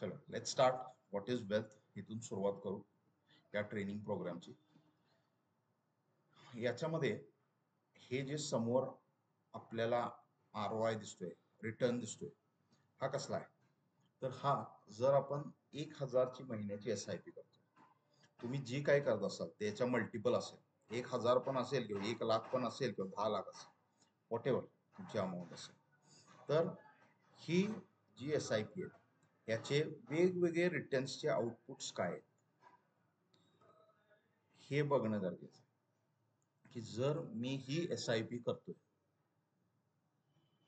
चलो let's start. What is wealth इथून सुरुवात करू या ट्रेनिंग प्रोग्रामची. याच्यामध्ये हे जे समोर आपल्याला ROI दिसतोय, रिटर्न दिसतोय, हा कसला आहे? तर हा जर आपण 1000ची महिन्याची SIP करतो, तुम्ही जी काय करत असाल त्याच्या मल्टिपल असेल, 1000 पण असेल किंवा 1,00,000 पण असेल किंवा 10,00,000 असेल, व्हॉट एव्हर तुमची अमाऊंट असेल, तर ही जी SIP आहे याचे वेगवेगळे रिटर्न्सचे आउटपुट्स काय आहेत हे बघणं गरजेचं आहे. की जर मी ही SIP करतोय,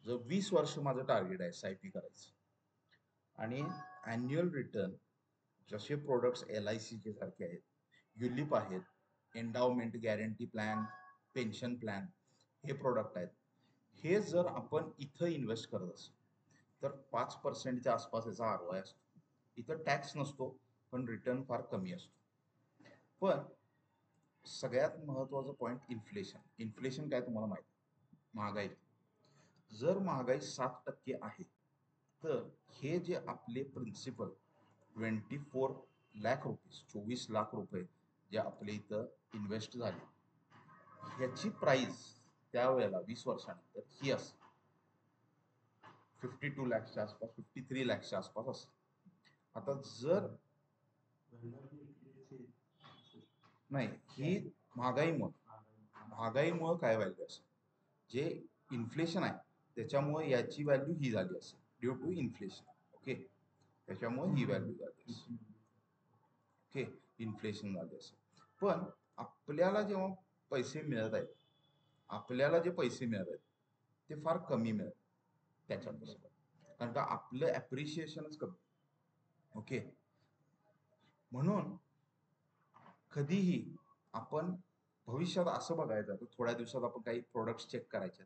जर 20 वर्ष माझं टार्गेट आहे SIP करायचं आणि अॅन्युअल रिटर्न जसे प्रोडक्ट्स LIC चे सारखे आहेत, युलिप आहेत, एंडावमेंट गॅरंटी प्लॅन, पेन्शन प्लॅन, हे प्रोडक्ट आहेत, हे जर आपण इथं इन्व्हेस्ट करत असेल तर 5%च्या आसपास याचा ROI असतो. इथं टॅक्स नसतो पण रिटर्न फार कमी असतो. पण सगळ्यात महत्वाचं पॉईंट इन्फ्लेशन. इन्फ्लेशन काय तुम्हाला माहिती? महागाई. जर महागाई 7% आहे तर हे जे आपले प्रिन्सिपल 24 लाख रुपये जे आपले इथं इन्व्हेस्ट झाले, ह्याची प्राइस त्यावेळेला 20 वर्षानंतर ही असते 52 लाखच्या आसपास, 53 लाखच्या आसपास असते. आता जर नाही, ही महागाईमुळे काय व्हायला असेल, जे इन्फ्लेशन आहे त्याच्यामुळे याची व्हॅल्यू ही झाली असेल ड्यू टू इन्फ्लेशन. ओके, त्याच्यामुळे ही व्हॅल्यू झाली असेल. ओके, इन्फ्लेशन झाले असेल. पण आपल्याला जेव्हा पैसे मिळत आहेत, आपल्याला जे पैसे मिळत आहेत ते फार कमी मिळत त्याच्यापेक्षा, कारण का आपलं ॲप्रिशिएशनच कमी. ओके, म्हणून कधीही आपण भविष्यात असं बघायचं, तर थोड्या दिवसात आपण काही प्रोडक्ट्स चेक करायचे,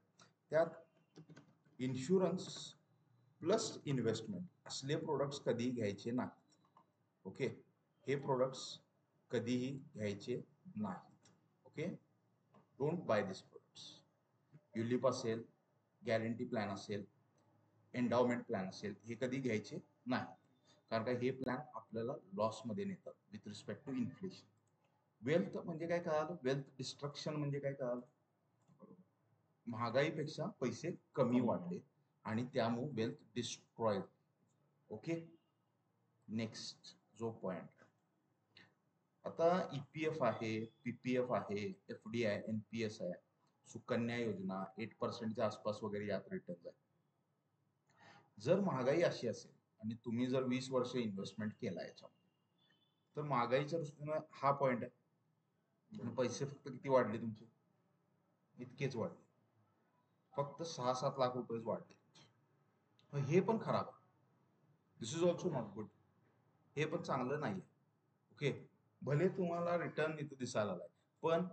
त्यात इन्शुरन्स प्लस इन्व्हेस्टमेंट असले प्रोडक्ट्स कधीही घ्यायचे नाहीत. ओके, हे प्रोडक्ट्स कधीही घ्यायचे नाहीत. Okay, don't buy this products. ULIP असेल, गॅरंटी प्लॅन असेल, एंडावमेंट प्लॅन असेल, हे कधी घ्यायचे नाही, कारण का हे प्लॅन आपल्याला लॉसमध्ये नेतात with respect to inflation. Wealth म्हणजे काय कळालं? वेल्थ डिस्ट्रक्शन म्हणजे काय कळालं? महागाईपेक्षा पैसे कमी वाढले आणि त्यामुळे वेल्थ डिस्ट्रॉय. ओके, नेक्स्ट जो पॉइंट, आता EPF आहे, PPF आहे, FDI, NPS आहे, सुकन्या योजना 8%च्या आसपास वगैरे यात रिटर्न आहे. जर महागाई अशी असेल आणि तुम्ही जर 20 वर्ष इन्व्हेस्टमेंट केला याच्यामध्ये, तर महागाईच्या दृष्टीनं हा पॉइंट आहे. पैसे फक्त किती वाढले तुमचे? इतकेच वाढले, फक्त 6-7 लाख रुपयेच वाढले. हे पण खराब आहे. दिस इज ऑल्सो नॉट गुड. हे पण चांगलं नाही. ओके, भले तुम्हाला रिटर्न इथं दिसायला आलाय, पण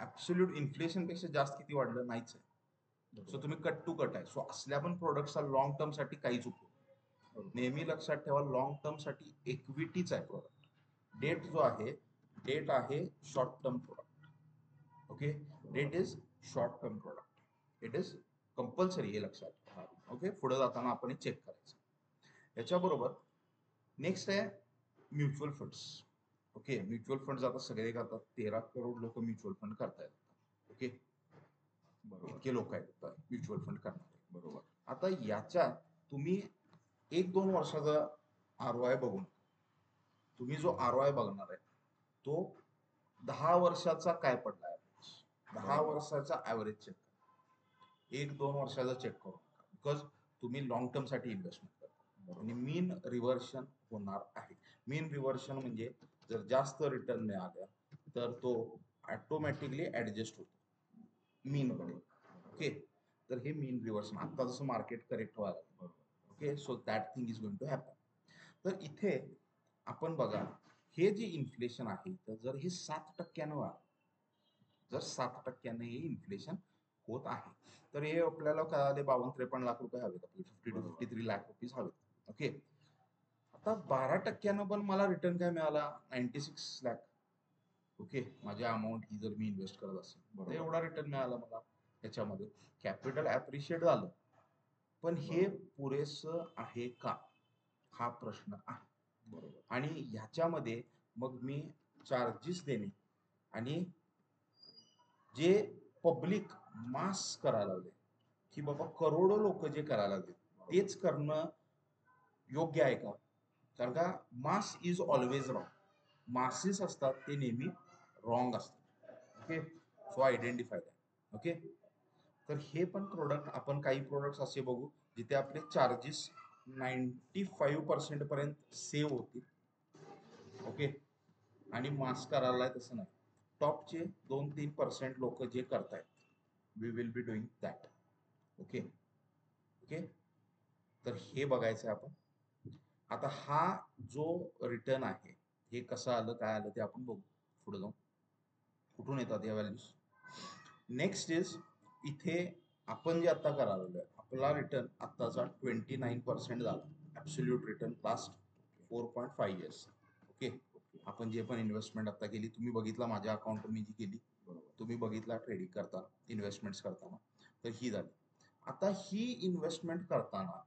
ऍब्सोल्यूट इन्फ्लेशन पेक्षा जास्त किती वाढलं? नाहीच आहे. सो तुम्ही कट टू कट आहे. सो असल्या पण प्रोडक्टचा लॉंग टर्म साठी काहीच उपयोग. नेहमी लक्षात ठेवा, लॉंग टर्म साठी इक्विटीच आहे प्रोडक्ट. डेट जो आहे, डेट आहे short term product. Okay, debt is short term product. It is compulsory, हे लक्षात ठेवा. ओके, पुढे जाताना आपण चेक करायचं. याच्याबरोबर नेक्स्ट आहे mutual funds. Okay, mutual fund आता सगळे करतात. 13 करोड लोक म्युच्युअल फंड करतायत. ओके, इतके लोक आहेत म्युच्युअल फंड करणार. बरोबर. आता याच्यात तुम्ही 1-2 वर्षाचा ROI बघून, तुम्ही जो ROI बघणार आहे तो 10 वर्षाचा काय पडला आहे, 10 वर्षाचा ऍव्हरेज चेक करा. 1-2 वर्षाचा चेक करू नका, बिकॉज तुम्ही लॉंग टर्म साठी इन्व्हेस्टमेंट करता आणि मीन रिव्हर्शन होणार आहे. मीन रिव्हर्शन म्हणजे जर जास्त रिटर्न मिळाल्या तर तो ऑटोमॅटिकली ऍडजस्ट होतो मीन कडे. ओके, तर हे मीन रिव्हर्शन, आता जसं मार्केट करेक्ट व्हायला. Okay, so that thing is going to happen. तर इथे आपण बघा, हे जे इन्फ्लेशन आहे, तर जर हे 7%नं वाढ, जर 7%नं हे इन्फ्लेशन होत आहे, तर हे आपल्याला कळाले 52-53 लाख रुपये हवेत, 52-53 लाख रुपीज हवेत. ओके, आता 12%नं पण मला रिटर्न काय मिळाला? 96 लाख. ओके, माझी अमाऊंट ही जर मी इन्व्हेस्ट करत असेल तर एवढा रिटर्न मिळाला मला. याच्यामध्ये कॅपिटल ऍप्रिशिएट झालं, पण हे पुरेसं आहे का? हा प्रश्न आहे. बरोबर. आणि ह्याच्यामध्ये मग मी चार्जेस देणे आणि जे पब्लिक मास करायला लागले की बाबा करोडो लोक जे करायला लागले तेच करणं योग्य आहे का? कारण का mass is always wrong. Masses असतात ते नेहमी रॉंग असतात. Okay, so identify that. Okay, तर हे पण प्रोडक्ट आपण काही प्रोडक्ट्स असे बघू जिथे आपले चार्जेस 95% पर्यंत सेव्ह होतील. ओके, आणि मास करायला तसं नाही. टॉपचे 2-3% लोक जे करतायत we will be doing that. Okay okay, तर हे बघायचं आहे आपण. आता हा जो रिटर्न आहे हे कसं आलं काय आलं ते आपण बघू पुढे जाऊन कुठून येतात या व्हॅल्यूज. नेक्स्ट इज इथे आपण जे आता करायला आपला रिटर्न आत्ताचा 29% झाला absolute return last 4.5 years. Okay, आपण जे पण इन्व्हेस्टमेंट आता केली तुम्ही बघितला माझ्या अकाउंटवर मी जी केली, तुम्ही बघितला ट्रेडिंग करताना इन्व्हेस्टमेंट्स करताना, तर ही झाली. आता ही इन्व्हेस्टमेंट करताना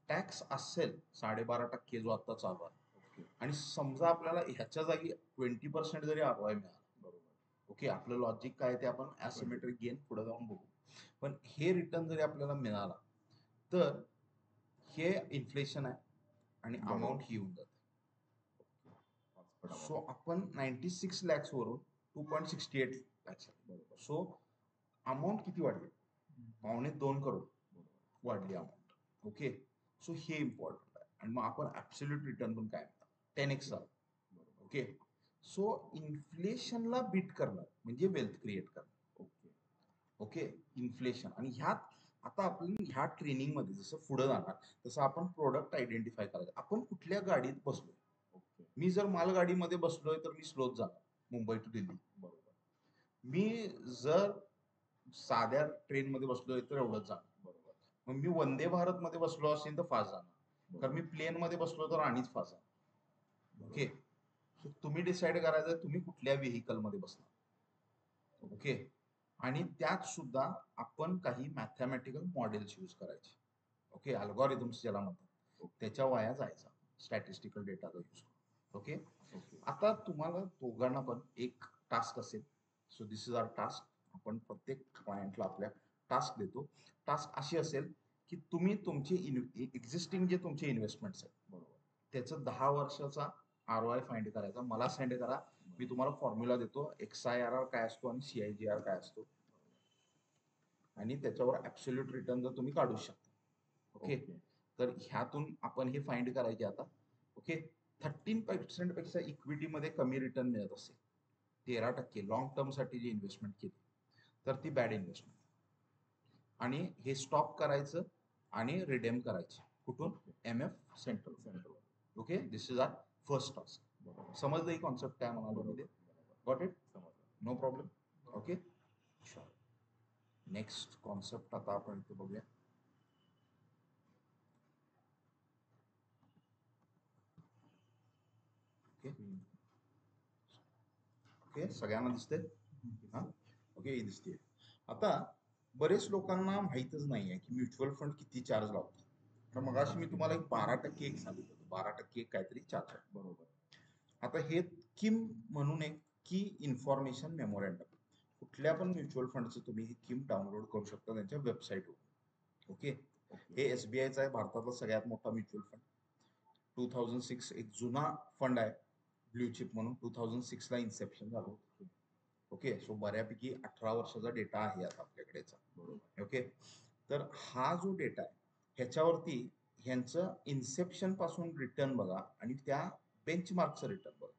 टॅक्स असेल 12.5% जो आता चालू आहे. आणि समजा आपल्याला ह्याच्या जागी 20% जरी ROI मिळाला, ओके, आपलं लॉजिक काय ते आपण ॲसिमेट्रिक गेन पुढे जाऊन बघू. पण हे रिटर्न जरी आपल्याला मिळाला तर हे इन्फ्लेशन आहे आणि अमाऊंट ही येऊन जाते. सो आपण 96 lakhs वरून 2.68 lakhs. सो अमाऊंट किती वाढली? 1.25 करोड वाढली अमाऊंट. ओके, सो हे इम्पॉर्टंट आहे. आणि मग आपण ॲब्सोल्यूट रिटर्न पण काय म्हणतात 10x झालं. ओके, सो इन्फ्लेशनला बीट करणं म्हणजे वेल्थ क्रिएट करणं. Okay, inflation. आणि ह्यात आता आपण ह्या ट्रेनिंगमध्ये जसं पुढे जाणार तसं आपण प्रोडक्ट आयडेंटिफाय करायचं. आपण कुठल्या गाडीत बसलोय? मी जर मालगाडीमध्ये बसलोय तर मी स्लोच जाणार मुंबई टू दिल्ली. बरोबर. मी जर साध्या ट्रेनमध्ये बसलोय तर एवढंच जाणार. बरोबर. मग मी वंदे भारतमध्ये बसलो असेल तर फास्ट जाणार. तर मी प्लेनमध्ये बसलो तर आणिच फास्ट जाणार. ओके, सो तुम्ही डिसाईड करायचं तुम्ही कुठल्या व्हेकलमध्ये बसणार. ओके, आणि त्यात सुद्धा आपण काही मॅथमॅटिकल मॉडेल्स यूज करायचे. ओके, अल्गोरिथम्स ज्याला म्हणतात त्याच्या वाया जायचा स्टॅटिस्टिकल डेटाचा यूज. ओके, आता तुम्हाला दोघांना पण एक टास्क असेल. So this is our task. आपण प्रत्येक क्लायंटला आपल्या टास्क देतो. टास्क अशी असेल की तुम्ही तुमचे एक्झिस्टिंग जे तुमचे इन्व्हेस्टमेंट्स आहेत, बरोबर, त्याचं 10 वर्षाचा ROI फाइंड करायचा. मला सेंड करा, मी तुम्हाला फॉर्म्युला देतो. XIRR काय असतो आणि CIGR काय असतो आणि त्याच्यावर ॲब्सोल्यूट रिटर्न जर तुम्ही काढू शकता. ओके, तर ह्यातून आपण हे फाइंड करायचे आता. ओके, 13% पेक्षा इक्विटीमध्ये कमी रिटर्न मिळत असेल, 13% लॉंग टर्मसाठी जी इन्व्हेस्टमेंट केली तर ती बॅड इन्व्हेस्टमेंट. आणि हे स्टॉप करायचं आणि रिडेम करायचे. कुठून? MF central. Okay, this is our first task. समजलं ही कॉन्सेप्ट काय म्हणालो मी ते? Got it? No problem. Okay, next concept आता आपण इथे बघूया. ओके ओके, सगळ्यांना दिसते? हा, ओके, ही दिसते. आता बरेच लोकांना माहीतच नाही आहे की म्युच्युअल फंड किती चार्ज लावतात. तर मगाशी मी तुम्हाला एक 12% एक सांगितलं होतं, 12% काहीतरी चार्ज आहे. बरोबर. आता हे किम म्हणून एक की इन्फॉर्मेशन मेमोरँडम, कुठल्या पण म्युच्युअल फंडचं तुम्ही हे किम डाउनलोड करू शकता त्यांच्या वेबसाईटवर. ओके, हे SBIचा आहे, भारतातला सगळ्यात मोठा म्युच्युअल फंड. 2006 एक जुना फंड आहे ब्ल्यू चिप म्हणून. 2006 ला इन्सेप्शन झालं होतं. ओके, सो बऱ्यापैकी 18 वर्षाचा डेटा आहे आता आपल्याकडेचा. ओके, तर हा जो डेटा आहे ह्याच्यावरती ह्यांचं इन्सेप्शन पासून रिटर्न बघा आणि त्या बेंचमार्कचं रिटर्न बघा.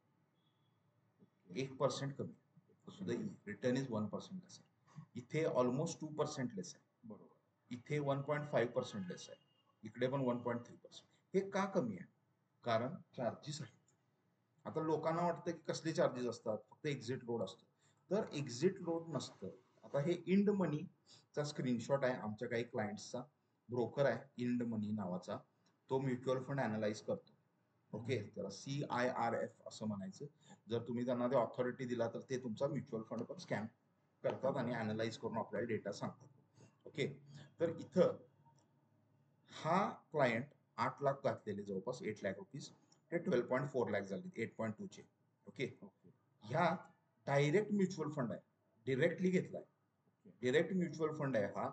1% कमी. रिटर्न इज 1% लेस आहे. इथे ऑलमोस्ट 2% लेस आहे. बरोबर. इथे 1.5% लेस आहे. इकडे पण 1.3%. हे का कमी आहे? कारण चार्जेस आहेत. आता लोकांना वाटतं की कसले चार्जेस असतात, फक्त एक्झिट लोड असतो. तर एक्झिट लोड नसतं. आता हे इंड मनीचा स्क्रीनशॉट आहे आमच्या काही क्लायंट्सचा. ब्रोकर आहे इंड मनी नावाचा, तो म्युच्युअल फंड अनालाइज करतो. ओके, त्याला CIRF असं म्हणायचं. जर तुम्ही त्यांना ते ऑथॉरिटी दिला तर ते तुमचा म्युच्युअल फंड पण स्कॅन करतात आणि अनालाइज करून आपल्याला डेटा सांगतात. ओके, तर इथं हा क्लायंट 8 लाख घातलेले जवळपास 8 लाख रुपीज, हे 12.4 लाख झाले 8.2 चे. ओके, ह्यात डायरेक्ट म्युच्युअल फंड आहे, डिरेक्टली घेतलाय, डिरेक्ट म्युच्युअल फंड आहे हा,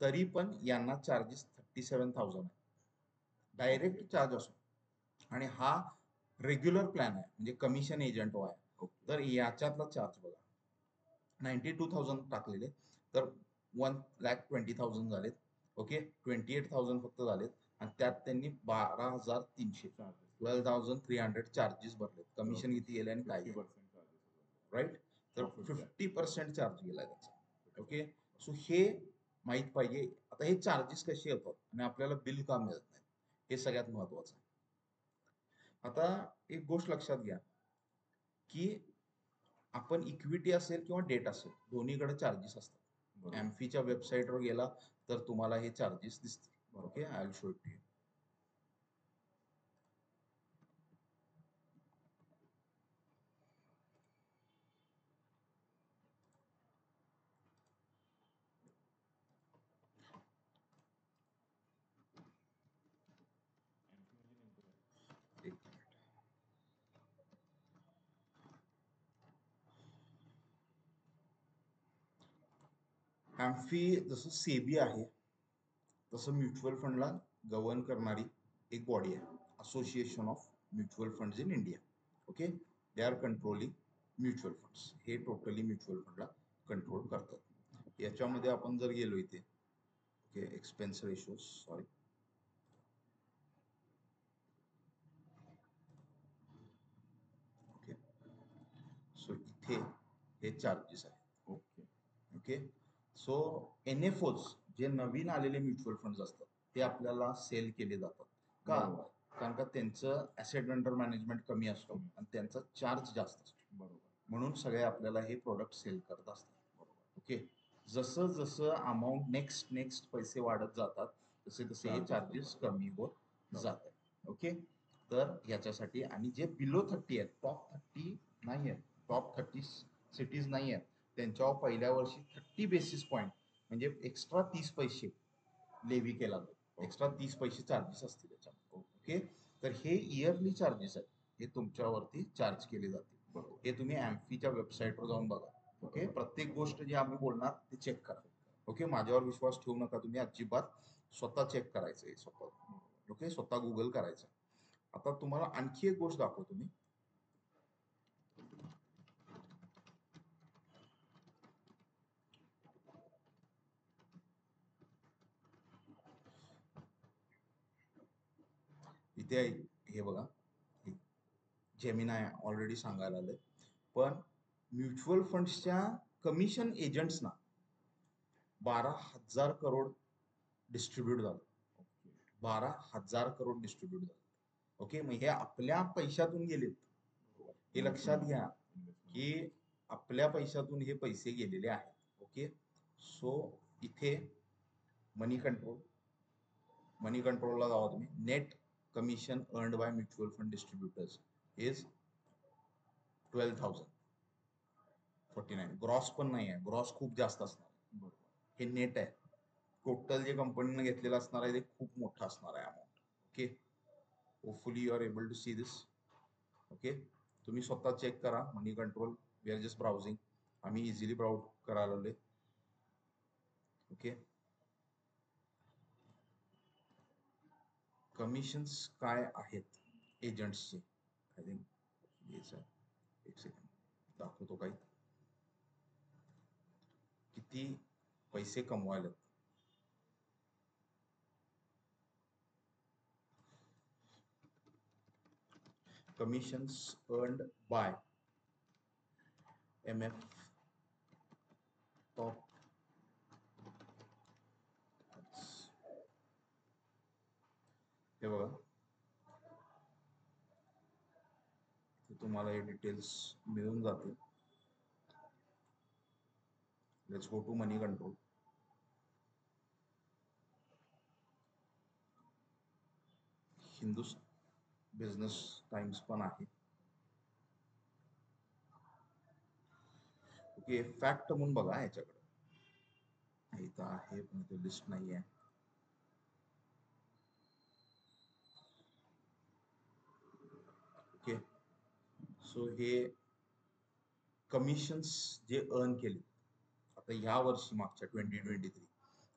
तरी पण यांना चार्जेस 37,000 आहे डायरेक्ट चार्ज असो. आणि हा रेग्युलर प्लॅन आहे म्हणजे कमिशन एजंट आहे. तर याच्यातला चार्ज बघा, 92,000 टाकलेले तर 1,20,000 झालेत. ओके, 28,000 फक्त झालेत आणि त्यात त्यांनी 12,300 12,300 चार्जेस भरलेत. कमिशन किती गेले आणि काय राईट, तर 50% चार्ज गेलाय त्याचा. ओके, सो हे माहित पाहिजे. आता हे चार्जेस कसे येतात आणि आपल्याला बिल का मिळत नाही, हे सगळ्यात महत्वाचं आहे. आता एक गोष्ट लक्षात घ्या की आपण इक्विटी असेल किंवा डेट असेल दोन्हीकडे चार्जेस असतात. एम्फीच्या वेबसाईटवर गेला तर तुम्हाला हे चार्जेस दिसतील. Okay, I will show it to you. AMFI जसं सेबी आहे तसं म्युच्युअल फंडला गव्हर्न करणारी एक बॉडी आहे, association of mutual funds in India. Okay, they are controlling mutual funds, हे टोटली म्युच्युअल फंडला कंट्रोल करतात. याच्यामध्ये आपण जर गेलो इथे, okay, expense ratio, sorry, okay, so इथे हे चार्जेस आहेत. ओके, ओके, सो NFOs जे नवीन आलेले म्युच्युअल फंड्स असतात ते आपल्याला सेल केले जातात का, कारण का त्यांचं ऍसेट अंडर मॅनेजमेंट कमी असतो आणि त्यांचा चार्ज जास्त असतो. बरोबर, म्हणून सगळे आपल्याला हे प्रोडक्ट सेल करत असतात. बरोबर, ओके, जसं जसं अमाऊंट नेक्स्ट नेक्स्ट पैसे वाढत जातात तसे तसे हे चार्जेस कमी होत जातात. ओके, तर याच्यासाठी, आणि जे बिलो 30 आहेत, टॉप 30 नाही आहेत, टॉप 30 सिटीज नाही आहेत, त्यांच्यावर पहिल्या वर्षी 30 बेसिस पॉईंट म्हणजे एक्स्ट्रा 30 पैसे लेवी केला जातो. एक्स्ट्रा 30 पैसे चार्जेस असतील त्याच्यामध्ये. ओके, तर हे इयरली चार्जेस आहेत, हे तुमच्यावरती चार्ज केले जातील. हे तुम्ही एम्फीच्या वेबसाईटवर जाऊन बघा. ओके, प्रत्येक गोष्ट जी आम्ही बोलणार ते चेक करा. ओके, माझ्यावर विश्वास ठेवू नका तुम्ही अजिबात, स्वतः चेक करायचंय स्वतः. ओके, स्वतः गुगल करायचं. आता तुम्हाला आणखी एक गोष्ट दाखवतो मी. इथे हे बघा, जेमिनाय ऑलरेडी सांगायला आलंय, पण म्युच्युअल फंड्सच्या कमिशन एजंट्सना 12,000 करोड डिस्ट्रीब्यूट झालं. 12,000 करोड डिस्ट्रीब्यूट झालं. ओके, मग हे आपल्या पैशातून गेलेत, हे लक्षात घ्या की आपल्या पैशातून हे पैसे गेलेले आहेत. ओके, सो इथे मनी कंट्रोल, मनी कंट्रोलला जावा तुम्ही. Net commission earned bye mutual fund distributors is 12,049. Gross पण नाही आहे, ग्रॉस खूप जास्त असणार. हे नेट आहे, टोटल जे कंपनीने घेतलेलं असणार आहे ते खूप मोठं असणार आहे amount. Okay, hopefully you are able to see this. Okay, तुम्ही स्वतः चेक करा. Moneycontrol, we are just browsing, आम्ही इझिली ब्राउज करायला लागले. ओके, कमिशन्स काय आहेत एजंट्सचे, आय थिंक एक सेकंड दाखवतो काही, किती पैसे कमवायला. Commissions earned by MF top, हे बघा, तुम्हाला हे डिटेल्स मिळून जातील. Let's go to Moneycontrol. Hindu business Times पण आहे. ओके, फॅक्ट म्हणून बघा याच्याकडे, इथं आहे पण इथे लिस्ट नाही आहे. सो हे कमिशन्स जे अर्न केले आता ह्या वर्षी मागच्या 2023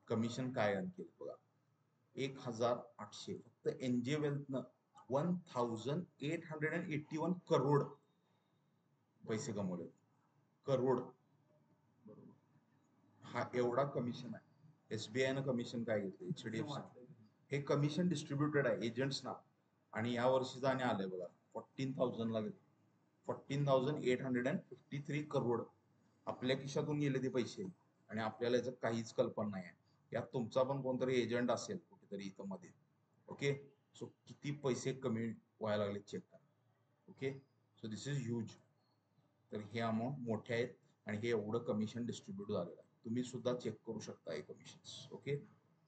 कमिशन काय अर्न केले बघा 1800 फक्त एनजे वेल्थनं 1881 करोड पैसे कमवले करोड हा एवढा कमिशन आहे एसबीआय न कमिशन काय घेतलं एचडीएफसी हे कमिशन डिस्ट्रीब्युटेड आहे एजंट्सना आणि या वर्षीचं आणि आलंय बघा 14,000 ला गेलं 14,853 करोड आपल्या खिशातून गेले ते पैसे आणि आपल्याला याचं काहीच कल्पना नाही आहे यात तुमचा पण कोणतरी एजंट असेल कुठेतरी इथं मध्ये ओके सो किती पैसे कमी व्हायला लागले चेक करा okay so this is huge तर हे अमाऊंट मोठे आहेत आणि हे एवढं कमिशन डिस्ट्रीब्यूट झालेलं आहे तुम्ही सुद्धा चेक करू शकता हे कमिशन्स ओके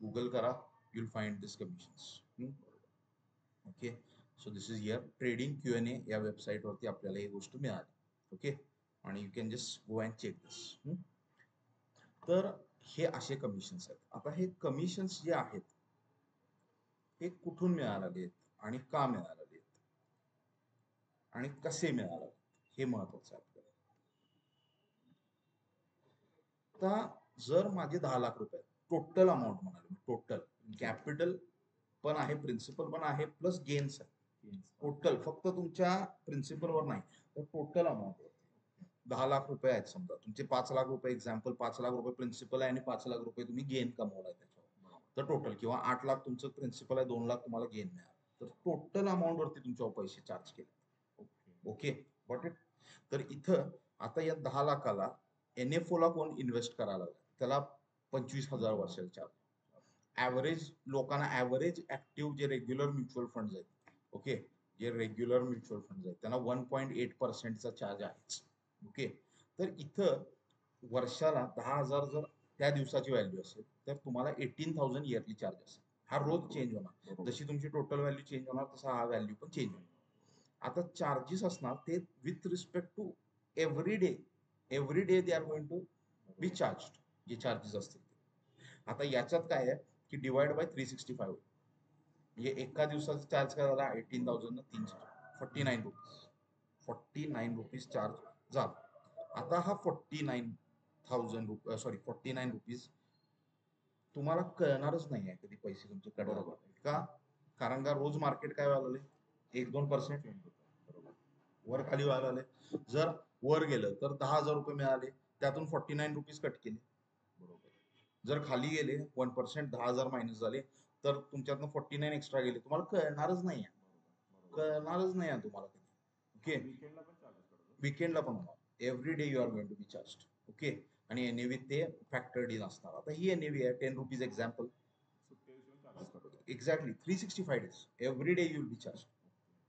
गुगल करा you'll find this commissions okay so this is here trading Q&A या वेबसाईट वरती आपल्याला ही गोष्ट मिळाली ओके आणि you can just go and check this तर हे असे कमिशन्स आहेत आता हे कमिशन्स जे आहेत हे कुठून मिळालेले आणि का मिळालेले आणि कसे मिळाले हे महत्वाचं आहे आपल्याला आता जर माझे 10 लाख रुपये टोटल अमाऊंट म्हणाले टोटल कॅपिटल पण आहे प्रिन्सिपल पण आहे प्लस गेन्स आहे टोटल फक्त तुमच्या प्रिन्सिपलवर नाही तर टोटल अमाऊंट 10 लाख रुपये आहेत समजा तुमचे 5 लाख रुपये एक्झाम्पल 5 लाख रुपये प्रिन्सिपल आहे आणि 5 लाख रुपये तुम्ही गेन कमवलाय त्याच्यावर तर टोटल किंवा 8 लाख तुमचं प्रिन्सिपल आहे 2 लाख तुम्हाला गेन मिळालं तर टोटल अमाऊंट वरती तुमच्यावर पैसे चार्ज केले ओके गॉट इट तर इथं आता या 10 लाखाला NFO ला कोण इन्व्हेस्ट करायला लागला त्याला 25,000 वर्षाला चार्ज ऍव्हरेज लोकांना ऍव्हरेज ऍक्टिव्ह जे रेग्युलर म्युच्युअल फंड आहेत ओके जे रेग्युलर म्युच्युअल फंड आहेत त्यांना 1.8% चार्ज आहेच ओके तर इथं वर्षाला 10,000 जर त्या दिवसाची व्हॅल्यू असेल तर तुम्हाला 18,000 इयरली चार्ज असेल हा रोज चेंज होणार जशी तुमची टोटल व्हॅल्यू चेंज होणार तसा हा व्हॅल्यू पण चेंज होणार आता चार्जेस असणार ते with respect to every day they are going to be charge जे चार्जेस असतील आता याच्यात काय आहे की डिवाइड बाय 365 म्हणजे एका दिवसाचा चार्ज काय झाला 18,000 349 रुपीज 49 रुपीज चार्ज झाला आता हा 49,000 रुपये सॉरी 49 रुपीज तुम्हाला कळणारच नाही आहे कधी पैसे तुमचे कडे का कारण का रोज मार्केट काय व्हायला 1-2% वर खाली व्हायला आले जर वर गेलं तर 10,000 रुपये मिळाले त्यातून 49 रुपीज कट केले जर खाली गेले 1% 10,000 मायनस झाले तर तुमच्यातनं 49 एक्स्ट्रा गेले तुम्हाला कळणारच नाही तुम्हाला ओके वीकेंडला पण होणार every day you are going to be charge okay आणि एनएव्ही ते फॅक्टर्ड इन असणार आता ही एनएव्ही आहे 10 rupees example exactly 365 days every day you will be charge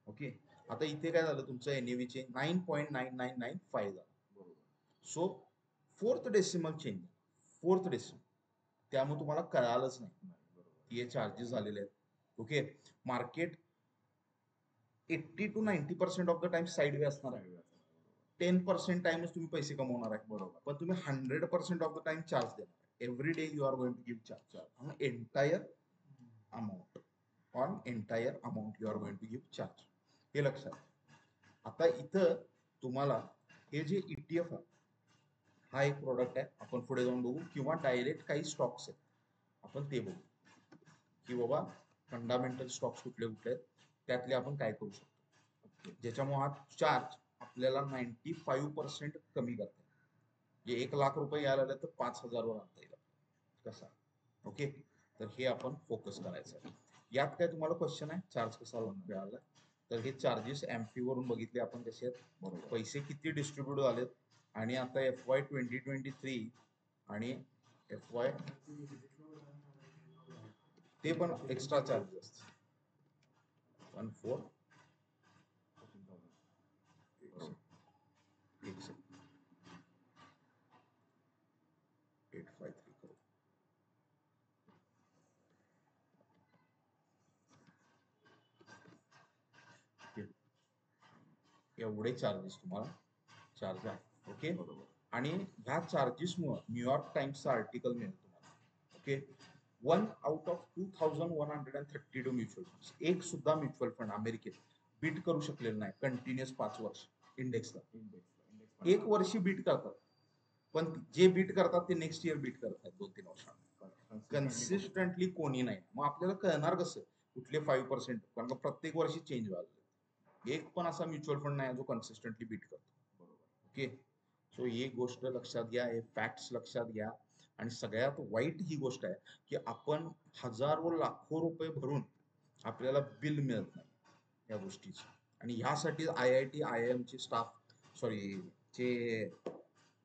okay आता इथे काय झालं तुमचं एनएव्ही चे 9.9995 झालं सो फोर्थ डेसिमल त्यामुळे तुम्हाला कळालंच नाही हे चार्जेस झालेले आहेत okay market 80 to 90% of the time sideways असणार आहे 10% टाइमच तुम्ही पैसे कमवणार आहे बरोबर पण तुम्ही 100% ऑफ द टाइम चार्ज देणार every day you are going to give charge on entire amount you are going to give charge हे लक्षात आता इथं तुम्हाला हे जे ETF आहे हा एक प्रोडक्ट आहे आपण पुढे जाऊन बघू किंवा डायरेक्ट काही स्टॉक्स आहेत आपण ते बघू की बाबा फंडामेंटल स्टॉक्स कुठले कुठले आहेत त्यातले आपण काय करू शकतो ज्याच्यामुळे हा चार्ज आपल्याला 95% कमी करता येईल 1 लाख रुपये यायला आले तर 5,000 वर आणता येईल कसा ओके तर हे आपण फोकस करायचं आहे यात काय तुम्हाला क्वेश्चन आहे चार्ज कसा मिळाला तर हे चार्जेस एमपी वरून बघितले आपण कसे आहेत पैसे किती डिस्ट्रीब्यूट झालेत आणि आता FY 2023 आणि FY ते पण एक्स्ट्रा चार्जेस 14 853 करोड एवढे चार्जेस तुम्हाला चार्ज आहे ओके आणि ह्या चार्जेसमुळे न्यूयॉर्क टाइम्सचं आर्टिकल मिळेल तुम्हाला okay 1 out of 2,132 mutual fund एक सुद्धा म्युच्युअल फंड अमेरिकेत बीट करू शकलेलं नाही कंटिन्युअस 5 वर्ष इंडेक्सला. एक वर्षी बीट करतात, पण जे बीट करतात ते नेक्स्ट इयर बीट करतात 2-3 वर्षांनी. कन्सिस्टंटली कोणी नाही. मग आपल्याला कळणार कसं कुठले 5%, कारण का प्रत्येक वर्षी चेंज व्हायला लागले. एक पण असा म्युच्युअल फंड नाही जो कन्सिस्टंटली बीट करतो. ओके, सो एक गोष्ट लक्षात घ्या, हे फॅक्ट्स लक्षात घ्या. आणि सगळ्यात वाईट ही गोष्ट आहे की आपण हजारो लाखो रुपये भरून आपल्याला बिल मिळत नाही या गोष्टीचं. आणि ह्यासाठी IIT IIM चे स्टाफ, सॉरी, जे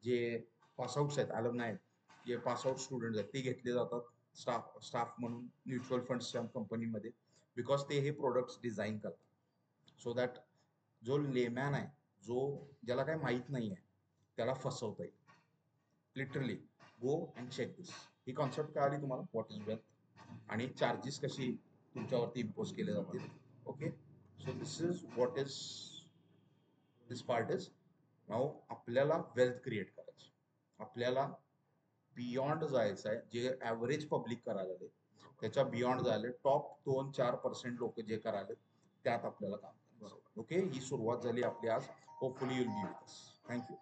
जे पासआउट्स आहेत, अलमनाय आहेत, जे पासआउट स्टुडंट आहेत, ते घेतले जातात स्टाफ म्हणून म्युच्युअल फंड्सच्या कंपनीमध्ये, बिकॉज ते हे प्रोडक्ट्स डिझाईन करतात. सो दॅट जो लेमॅन आहे, ज्याला काही माहीत नाही आहे, त्याला फसवता येईल. Literally go and check this. ही कॉन्सेप्ट काय आली तुम्हाला, व्हॉट इज वेल्थ आणि चार्जेस कशी तुमच्यावरती इम्पोज केले जातील. Okay, so this is what is this part is. नाव आपल्याला वेल्थ क्रिएट करायची, आपल्याला बियॉन्ड जायचं आहे. जे ॲव्हरेज पब्लिक करायला त्याच्या बियॉन्ड जायला, टॉप 2-4% लोक जे करायला त्यात आपल्याला काम करायचं. ओके, ही सुरुवात झाली आपली आज. Hopefully you'll be with us. Thank you.